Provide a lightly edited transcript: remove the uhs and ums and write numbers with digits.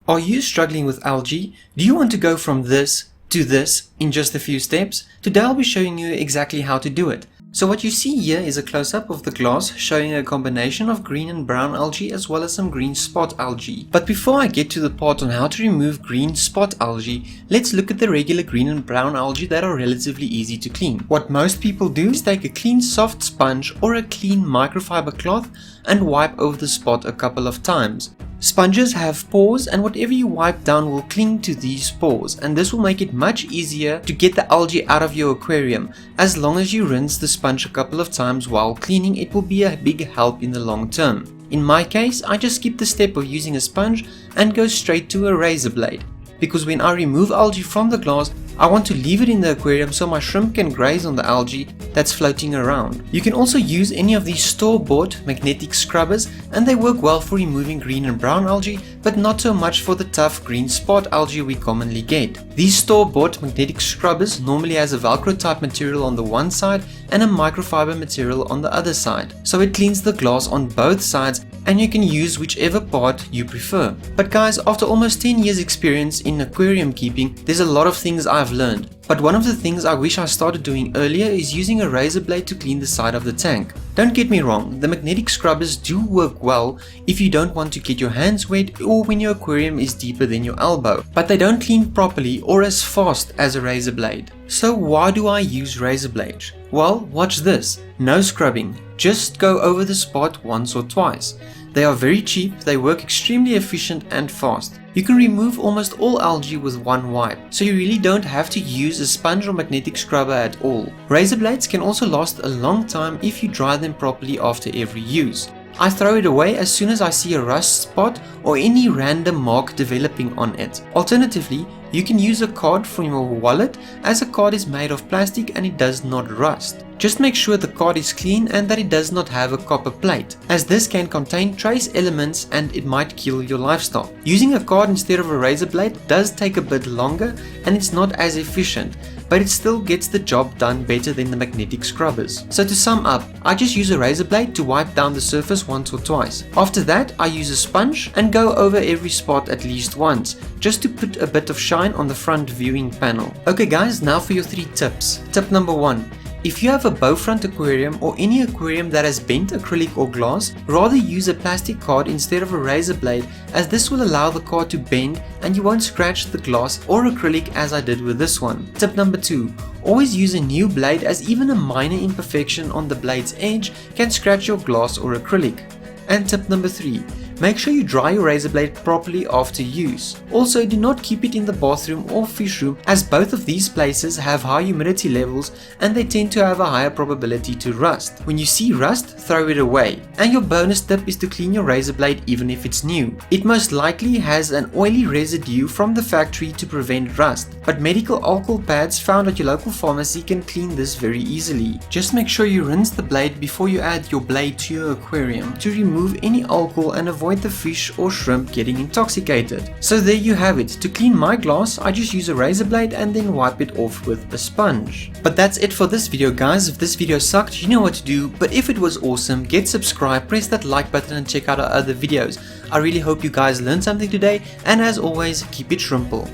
Are you struggling with algae? Do you want to go from this to this in just a few steps? Today I'll be showing you exactly how to do it. So what you see here is a close-up of the glass showing a combination of green and brown algae as well as some green spot algae. But before I get to the part on how to remove green spot algae, let's look at the regular green and brown algae that are relatively easy to clean. What most people do is take a clean soft sponge or a clean microfiber cloth and wipe over the spot a couple of times. Sponges have pores, and whatever you wipe down will cling to these pores, and this will make it much easier to get the algae out of your aquarium. As long as you rinse the sponge a couple of times while cleaning, it will be a big help in the long term. In my case, I just skip the step of using a sponge and go straight to a razor blade, because when I remove algae from the glass, I want to leave it in the aquarium so my shrimp can graze on the algae that's floating around. You can also use any of these store-bought magnetic scrubbers, and they work well for removing green and brown algae, but not so much for the tough green spot algae we commonly get. These store-bought magnetic scrubbers normally has a velcro type material on the one side and a microfiber material on the other side, so it cleans the glass on both sides, and you can use whichever part you prefer. But guys, after almost 10 years experience in aquarium keeping, there's a lot of things I've learned. But one of the things I wish I started doing earlier is using a razor blade to clean the side of the tank. Don't get me wrong, the magnetic scrubbers do work well if you don't want to get your hands wet or when your aquarium is deeper than your elbow, but they don't clean properly or as fast as a razor blade. So why do I use razor blades? Well, watch this. No scrubbing, just go over the spot once or twice. They are very cheap, they work extremely efficient and fast. You can remove almost all algae with one wipe, so you really don't have to use a sponge or magnetic scrubber at all. Razor blades can also last a long time if you dry them properly after every use. I throw it away as soon as I see a rust spot or any random mark developing on it. Alternatively, you can use a card from your wallet, as a card is made of plastic and it does not rust. Just make sure the card is clean and that it does not have a copper plate, as this can contain trace elements and it might kill your livestock. Using a card instead of a razor blade does take a bit longer and it's not as efficient, but it still gets the job done better than the magnetic scrubbers. So to sum up, I just use a razor blade to wipe down the surface once or twice. After that, I use a sponge and go over every spot at least once, just to put a bit of shine on the front viewing panel. Okay guys, now for your 3 tips. Tip number 1. If you have a bow front aquarium or any aquarium that has bent acrylic or glass, rather use a plastic card instead of a razor blade, as this will allow the card to bend and you won't scratch the glass or acrylic as I did with this one. Tip number 2. Always use a new blade, as even a minor imperfection on the blade's edge can scratch your glass or acrylic. And tip number 3. Make sure you dry your razor blade properly after use. Also, do not keep it in the bathroom or fish room, as both of these places have high humidity levels and they tend to have a higher probability to rust. When you see rust, throw it away. And your bonus tip is to clean your razor blade even if it's new. It most likely has an oily residue from the factory to prevent rust, but medical alcohol pads found at your local pharmacy can clean this very easily. Just make sure you rinse the blade before you add your blade to your aquarium to remove any alcohol and avoid the fish or shrimp getting intoxicated. So there you have it. To clean my glass, I just use a razor blade and then wipe it off with a sponge. But that's it for this video guys. If this video sucked, you know what to do, but if it was awesome, get subscribed, press that like button and check out our other videos. I really hope you guys learned something today, and as always, keep it shrimple.